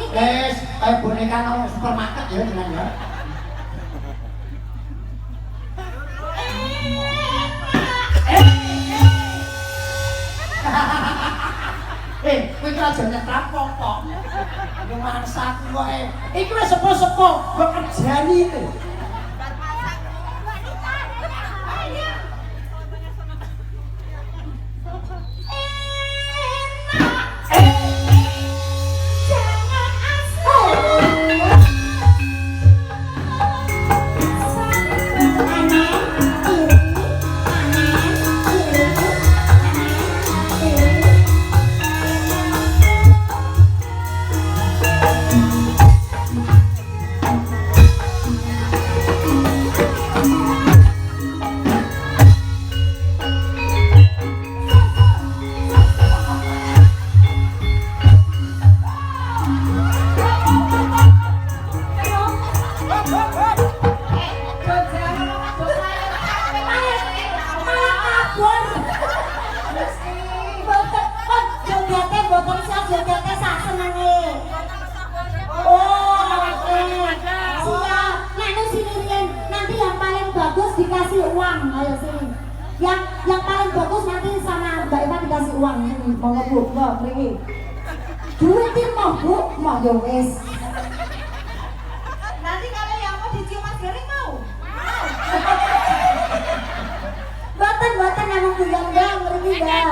Wes, kayak boneka nang supermarket ya jenengan ya. Kowe iki aja nyetrap kok. Yo masak kowe. Iki wis sepo-sepo, kok kerjani itu. Dikasih uang, ayo sini. Yang paling bagus nanti sama Mbak Eva dikasih uang ini. Mau Bu, mau beri. Duitin mau Bu, mau ya wes. Nanti kalau yang mau dicium Mas Garing mau? Buatan emang buyang ngerti dah.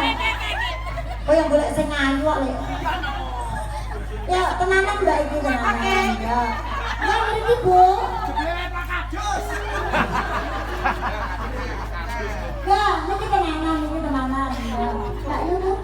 Oh yang boleh saya ngayu le. Ya tenanan Mbak ini tenanan. Ya. Ya ngerti Bu. Ya, ini tenanan. Ya. Kak Yunu